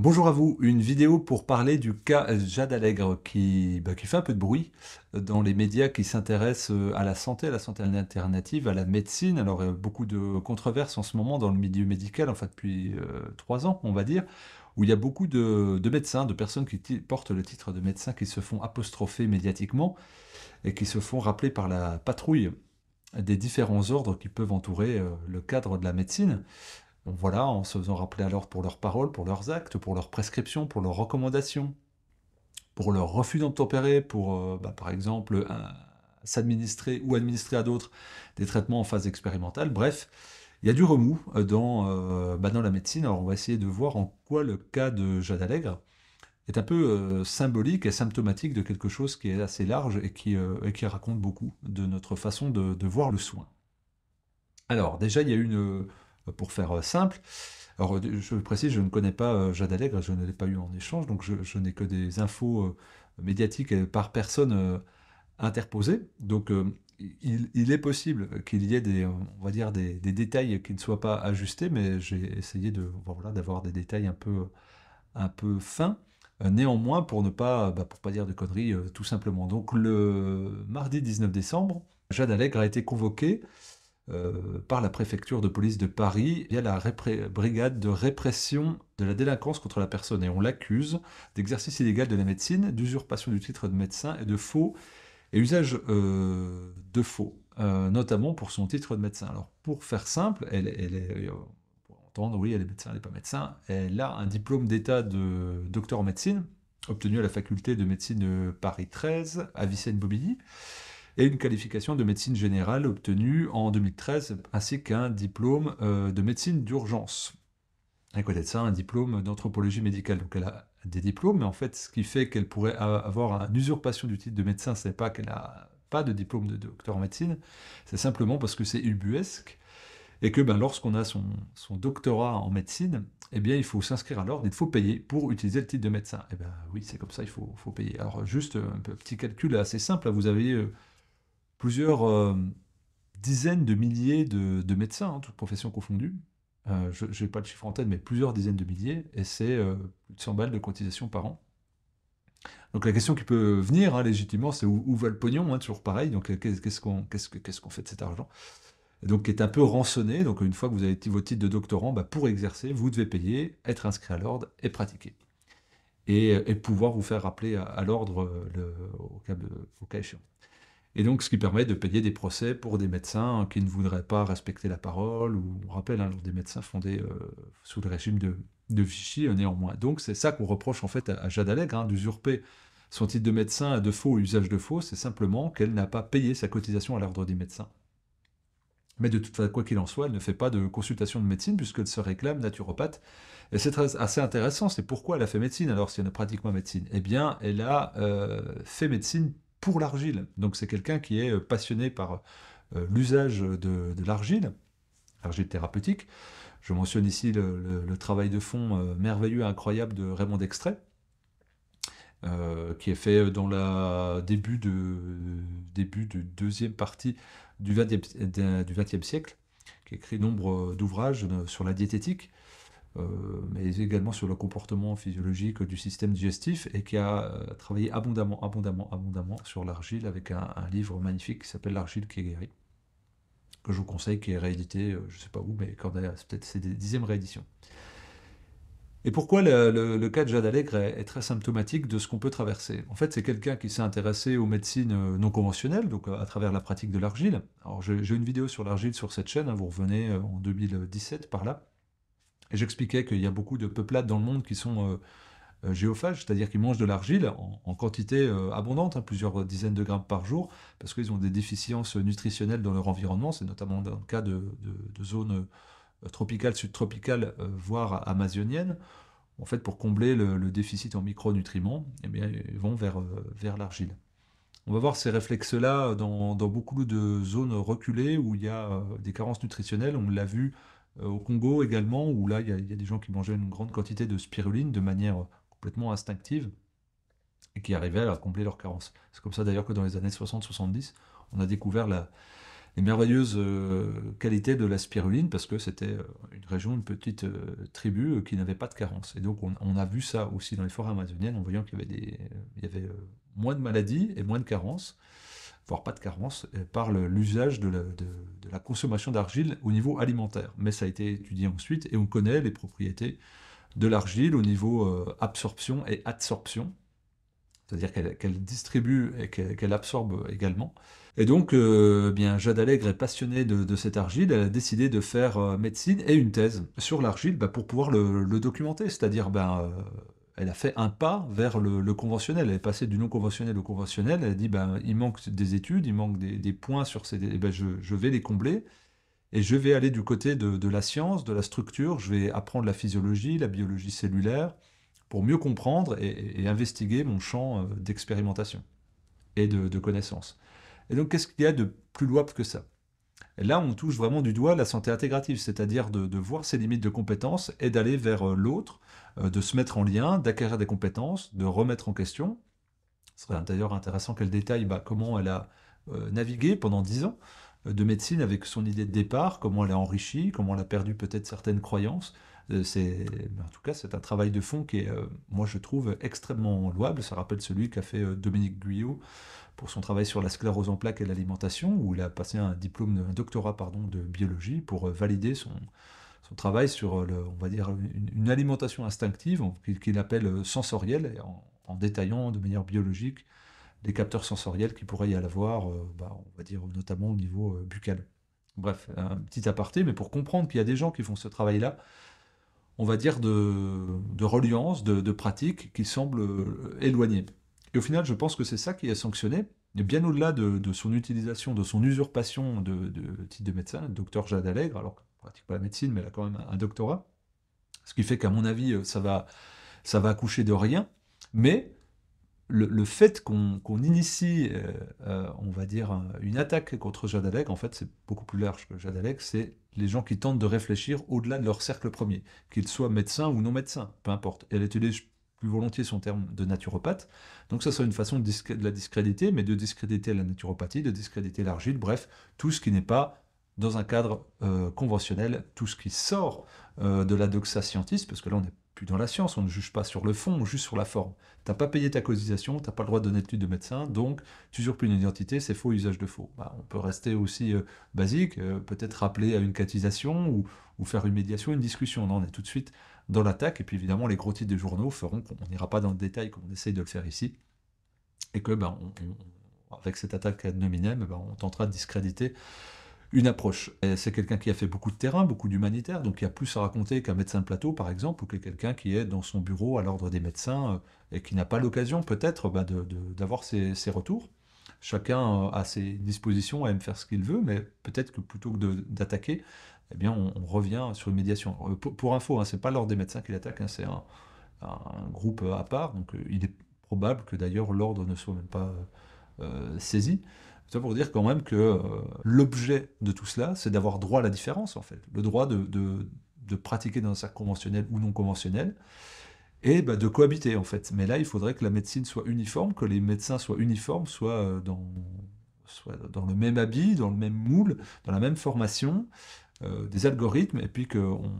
Bonjour à vous, une vidéo pour parler du cas Jade Allègre qui fait un peu de bruit dans les médias qui s'intéressent à la santé alternative, à la médecine. Alors, beaucoup de controverses en ce moment dans le milieu médical, enfin depuis 3 ans, on va dire, où il y a beaucoup de médecins, de personnes qui portent le titre de médecin qui se font apostropher médiatiquement et qui se font rappeler par la patrouille des différents ordres qui peuvent entourer le cadre de la médecine. Donc voilà, en se faisant rappeler à l'ordre pour leurs paroles, pour leurs actes, pour leurs prescriptions, pour leurs recommandations, pour leur refus d'obtempérer, pour, par exemple, s'administrer ou administrer à d'autres des traitements en phase expérimentale. Bref, il y a du remous dans la médecine. Alors on va essayer de voir en quoi le cas de Jade Allègre est un peu symbolique et symptomatique de quelque chose qui est assez large et qui raconte beaucoup de notre façon de voir le soin. Alors, déjà, il y a pour faire simple, alors je précise, je ne connais pas Jade Allègre, je ne l'ai pas eu en échange, donc je n'ai que des infos médiatiques par personne interposée. Donc, il est possible qu'il y ait on va dire des détails qui ne soient pas ajustés, mais j'ai essayé voilà, d'avoir des détails un peu fins. Néanmoins, pour pas dire de conneries, tout simplement. Donc, le mardi 19 décembre, Jade Allègre a été convoquée par la préfecture de police de Paris via la brigade de répression de la délinquance contre la personne. Et on l'accuse d'exercice illégal de la médecine, d'usurpation du titre de médecin et de faux et usage de faux, notamment pour son titre de médecin. Alors pour faire simple, elle est, pour entendre, oui, elle est médecin, elle n'est pas médecin, elle a un diplôme d'état de docteur en médecine, obtenu à la faculté de médecine de Paris 13, à Vicenne-Bobigny, et une qualification de médecine générale obtenue en 2013, ainsi qu'un diplôme de médecine d'urgence. À côté de ça, un diplôme d'anthropologie médicale. Donc elle a des diplômes, mais en fait, ce qui fait qu'elle pourrait avoir une usurpation du titre de médecin, c'est pas qu'elle n'a pas de diplôme de docteur en médecine, c'est simplement parce que c'est ubuesque, et que lorsqu'on a son doctorat en médecine, eh bien, il faut s'inscrire à l'ordre, il faut payer pour utiliser le titre de médecin. Eh bien oui, c'est comme ça, il faut payer. Alors juste un petit calcul assez simple, là, vous avez plusieurs dizaines de milliers de médecins, toutes professions confondues. Je n'ai pas le chiffre en tête, mais plusieurs dizaines de milliers, et c'est plus de 100 balles de cotisation par an. Donc la question qui peut venir, légitimement, c'est où va le pognon, toujours pareil, donc qu'est-ce qu'on fait de cet argent? Et donc qui est un peu rançonné, donc une fois que vous avez votre titre de doctorant, pour exercer, vous devez payer, être inscrit à l'ordre et pratiquer. Et pouvoir vous faire rappeler à l'ordre au cas échéant. Et donc, ce qui permet de payer des procès pour des médecins qui ne voudraient pas respecter la parole, ou on rappelle, des médecins fondés sous le régime de Vichy, néanmoins. Donc, c'est ça qu'on reproche en fait à Jade Allègre, d'usurper son titre de médecin de faux, usage de faux, c'est simplement qu'elle n'a pas payé sa cotisation à l'ordre des médecins. Mais de toute façon, quoi qu'il en soit, elle ne fait pas de consultation de médecine puisqu'elle se réclame naturopathe. Et c'est assez intéressant, c'est pourquoi elle a fait médecine alors si elle ne pratique pas médecine. Eh bien, elle a fait médecine pour l'argile. Donc c'est quelqu'un qui est passionné par l'usage de l'argile thérapeutique. Je mentionne ici le travail de fond merveilleux et incroyable de Raymond Dextray, qui est fait dans la début de deuxième partie du XXe siècle, qui a écrit nombre d'ouvrages sur la diététique, mais également sur le comportement physiologique du système digestif, et qui a travaillé abondamment sur l'argile avec un livre magnifique qui s'appelle L'argile qui est guérie, que je vous conseille, qui est réédité, je ne sais pas où, mais peut-être c'est des 10e rééditions. Et pourquoi le cas de Jade Allègre est très symptomatique de ce qu'on peut traverser? En fait, c'est quelqu'un qui s'est intéressé aux médecines non conventionnelles, donc à travers la pratique de l'argile. Alors, j'ai une vidéo sur l'argile sur cette chaîne, vous revenez en 2017 par là, et j'expliquais qu'il y a beaucoup de peuplades dans le monde qui sont géophages, c'est-à-dire qu'ils mangent de l'argile en quantité abondante, plusieurs dizaines de grammes par jour, parce qu'ils ont des déficiences nutritionnelles dans leur environnement, c'est notamment dans le cas de zones tropicales, subtropicales, voire amazoniennes. En fait, pour combler le déficit en micronutriments, eh bien, ils vont vers l'argile. On va voir ces réflexes-là dans beaucoup de zones reculées où il y a des carences nutritionnelles. On l'a vu au Congo également, où là, il y a des gens qui mangeaient une grande quantité de spiruline de manière complètement instinctive et qui arrivaient à combler leurs carences. C'est comme ça d'ailleurs que dans les années 60-70, on a découvert les merveilleuses qualités de la spiruline, parce que c'était une région, une petite tribu qui n'avait pas de carence. Et donc on a vu ça aussi dans les forêts amazoniennes, en voyant qu'il y avait, il y avait moins de maladies et moins de carences, voire pas de carence, par l'usage de la consommation d'argile au niveau alimentaire. Mais ça a été étudié ensuite, et on connaît les propriétés de l'argile au niveau absorption et adsorption, c'est-à-dire qu'elle distribue et qu'elle absorbe également. Et donc, bien, Jade Allègre est passionnée de cette argile, elle a décidé de faire médecine et une thèse sur l'argile pour pouvoir le documenter, c'est-à-dire elle a fait un pas vers le conventionnel, elle est passée du non conventionnel au conventionnel, elle a dit il manque des études, il manque des points sur ces... Et je vais les combler, et je vais aller du côté de la science, de la structure, je vais apprendre la physiologie, la biologie cellulaire, pour mieux comprendre et investiguer mon champ d'expérimentation et de connaissances. Et donc, qu'est-ce qu'il y a de plus louable que ça? Et là, on touche vraiment du doigt la santé intégrative, c'est-à-dire de voir ses limites de compétences et d'aller vers l'autre, de se mettre en lien, d'acquérir des compétences, de remettre en question. Ce serait d'ailleurs intéressant qu'elle détaille comment elle a navigué pendant 10 ans de médecine avec son idée de départ, comment elle a enrichi, comment elle a perdu peut-être certaines croyances. En tout cas, c'est un travail de fond qui est, moi je trouve, extrêmement louable. Ça rappelle celui qu'a fait Dominique Guyot pour son travail sur la sclérose en plaques et l'alimentation, où il a passé un doctorat de biologie pour valider son travail sur, on va dire, une alimentation instinctive qu'il appelle sensorielle, en détaillant de manière biologique les capteurs sensoriels qui pourrait y avoir, on va dire notamment au niveau buccal. Bref, un petit aparté, mais pour comprendre qu'il y a des gens qui font ce travail-là, on va dire de reliance, de pratique qui semblent éloignées. Et au final, je pense que c'est ça qui est sanctionné, et bien au-delà de son utilisation, de son usurpation de titre de médecin, le docteur Jade Allègre, alors qu'elle ne pratique pas la médecine, mais elle a quand même un doctorat, ce qui fait qu'à mon avis, ça va accoucher de rien, mais le fait qu'on initie, on va dire, une attaque contre Jade Allègre, en fait, c'est beaucoup plus large que Jade Allègre, c'est les gens qui tentent de réfléchir au-delà de leur cercle premier, qu'ils soient médecins ou non médecins, peu importe. Et elle utilise plus volontiers son terme de naturopathe, donc ça serait une façon de la discréditer, mais de discréditer la naturopathie, de discréditer l'argile, bref, tout ce qui n'est pas dans un cadre conventionnel, tout ce qui sort de la doxa scientiste, parce que là on n'est plus dans la science, on ne juge pas sur le fond, on juge sur la forme. T'as pas payé ta cotisation, t'as pas le droit de donner de de médecin, donc tu usurpes une identité, c'est faux, usage de faux. On peut rester aussi basique, peut-être rappeler à une catéchisation ou faire une médiation, une discussion. Non, on est tout de suite dans l'attaque, et puis évidemment les gros titres des journaux feront qu'on n'ira pas dans le détail comme on essaye de le faire ici, et que avec cette attaque ad nominem, on tentera de discréditer une approche. C'est quelqu'un qui a fait beaucoup de terrain, beaucoup d'humanitaire, donc il y a plus à raconter qu'un médecin de plateau, par exemple, ou que quelqu'un qui est dans son bureau à l'ordre des médecins et qui n'a pas l'occasion, peut-être, d'avoir ses retours. Chacun a ses dispositions, aime faire ce qu'il veut, mais peut-être que plutôt que d'attaquer, eh bien, on revient sur une médiation. Pour info, c'est pas l'ordre des médecins qui l'attaque, c'est un groupe à part, donc il est probable que d'ailleurs l'ordre ne soit même pas saisi. C'est pour dire quand même que l'objet de tout cela, c'est d'avoir droit à la différence, en fait. Le droit de pratiquer dans un cercle conventionnel ou non conventionnel, et de cohabiter, en fait. Mais là, il faudrait que la médecine soit uniforme, que les médecins soient uniformes, soit dans le même habit, dans le même moule, dans la même formation, des algorithmes, et puis qu'on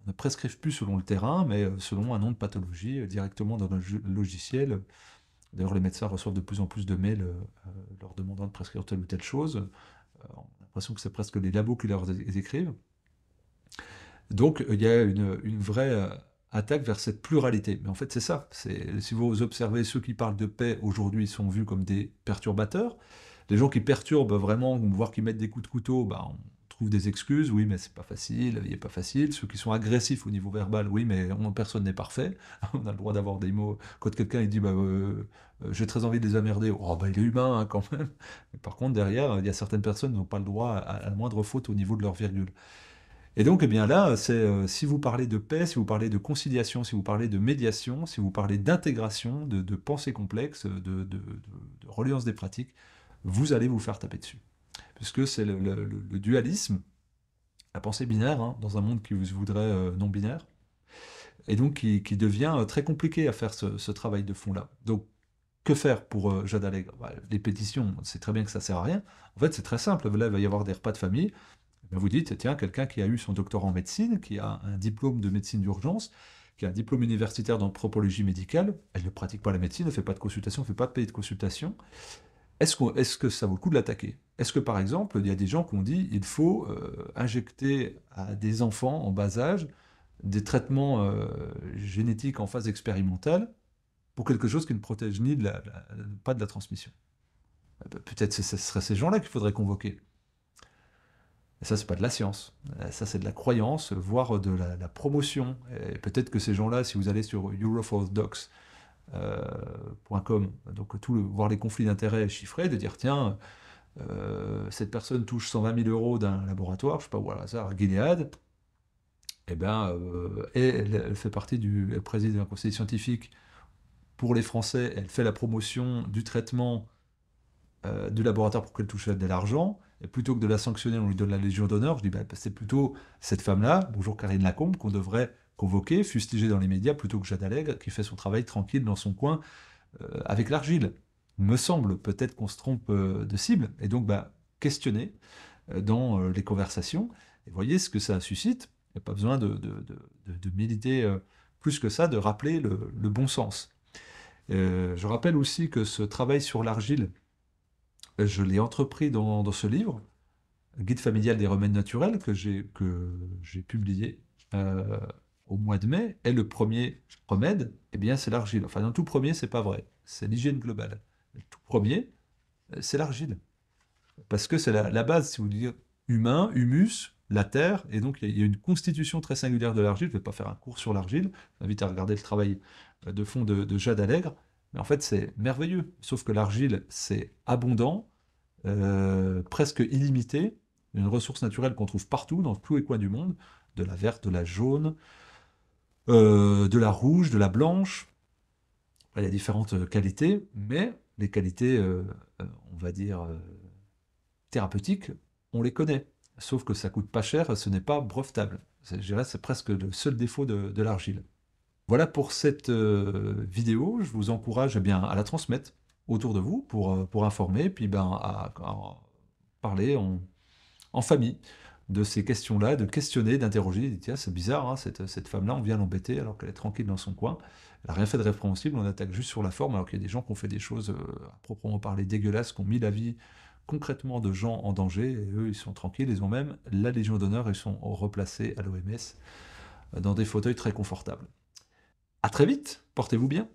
ne prescrive plus selon le terrain, mais selon un nom de pathologie, directement dans le logiciel. D'ailleurs, les médecins reçoivent de plus en plus de mails leur demandant de prescrire telle ou telle chose. On a l'impression que c'est presque les labos qui leur écrivent. Donc, il y a une vraie attaque vers cette pluralité. Mais en fait, c'est ça. Si vous observez ceux qui parlent de paix aujourd'hui sont vus comme des perturbateurs. Les gens qui perturbent vraiment, voire qui mettent des coups de couteau, on trouve des excuses. Oui, mais c'est pas facile, la vie est pas facile. Ceux qui sont agressifs au niveau verbal, oui, mais personne n'est parfait. On a le droit d'avoir des mots. Quand quelqu'un il dit j'ai très envie de les emmerder, il est humain quand même. Mais par contre, derrière, il y a certaines personnes qui n'ont pas le droit à la moindre faute au niveau de leur virgule. Et donc, eh bien là, si vous parlez de paix, si vous parlez de conciliation, si vous parlez de médiation, si vous parlez d'intégration, de pensée complexe, de reliance des pratiques, vous allez vous faire taper dessus. Puisque c'est le dualisme, la pensée binaire, dans un monde qui vous voudrait non binaire, et donc qui devient très compliqué à faire ce travail de fond-là. Donc, que faire pour Jade Allègre? Bah, les pétitions, c'est très bien que ça sert à rien. En fait, c'est très simple. Là, il va y avoir des repas de famille. Ben, vous dites, tiens, quelqu'un qui a eu son doctorat en médecine, qui a un diplôme de médecine d'urgence, qui a un diplôme universitaire d'anthropologie médicale, elle ne pratique pas la médecine, elle ne fait pas de consultation, elle ne fait pas de payer de consultation. Est-ce que ça vaut le coup de l'attaquer? Est-ce que, par exemple, il y a des gens qui ont dit il faut injecter à des enfants en bas âge des traitements génétiques en phase expérimentale pour quelque chose qui ne protège ni pas de la transmission? Peut-être ce serait ces gens-là qu'il faudrait convoquer. Et ça, c'est pas de la science. Ça, c'est de la croyance, voire de la promotion. Et peut-être que ces gens-là, si vous allez sur eurofordocs.com, donc voir les conflits d'intérêts chiffrés, de dire tiens, cette personne touche 120 000 euros d'un laboratoire, je sais pas où, à hasard, Gilead, et ben, elle fait partie elle préside un conseil scientifique pour les Français, elle fait la promotion du traitement du laboratoire pour qu'elle touche de l'argent, et plutôt que de la sanctionner, on lui donne la Légion d'honneur, je dis bah, c'est plutôt cette femme-là, bonjour Karine Lacombe, qu'on devrait convoquer, fustiger dans les médias, plutôt que Jade Allègre, qui fait son travail tranquille dans son coin avec l'argile. Il me semble peut-être qu'on se trompe de cible, et donc bah, questionner dans les conversations, et voyez ce que ça suscite. Il n'y a pas besoin de militer plus que ça, de rappeler le bon sens. Je rappelle aussi que ce travail sur l'argile, je l'ai entrepris dans ce livre, Guide familial des remèdes naturels, que j'ai publié au mois de mai. Et le premier remède, eh bien, c'est l'argile. Enfin, le tout premier, c'est pas vrai. C'est l'hygiène globale. Le tout premier, c'est l'argile. Parce que c'est la base, si vous voulez dire, humain, humus, la terre, et donc il y a une constitution très singulière de l'argile. Je ne vais pas faire un cours sur l'argile, j'invite à regarder le travail de fond de Jade Allègre, mais en fait c'est merveilleux, sauf que l'argile c'est abondant, presque illimité, une ressource naturelle qu'on trouve partout, dans tous les coins du monde, de la verte, de la jaune, de la rouge, de la blanche. Il y a différentes qualités, mais les qualités, on va dire, thérapeutiques, on les connaît. Sauf que ça coûte pas cher, ce n'est pas brevetable. Je dirais c'est presque le seul défaut de l'argile. Voilà pour cette vidéo. Je vous encourage eh bien, à la transmettre autour de vous pour informer, puis ben, à parler en famille de ces questions-là, de questionner, d'interroger. Tiens, c'est bizarre, hein, cette femme-là, on vient l'embêter alors qu'elle est tranquille dans son coin. Elle n'a rien fait de répréhensible, on attaque juste sur la forme, alors qu'il y a des gens qui ont fait des choses à proprement parler dégueulasses, qui ont mis la vie concrètement de gens en danger, et eux, ils sont tranquilles, ils ont même la Légion d'honneur, ils sont replacés à l'OMS dans des fauteuils très confortables. À très vite, portez-vous bien.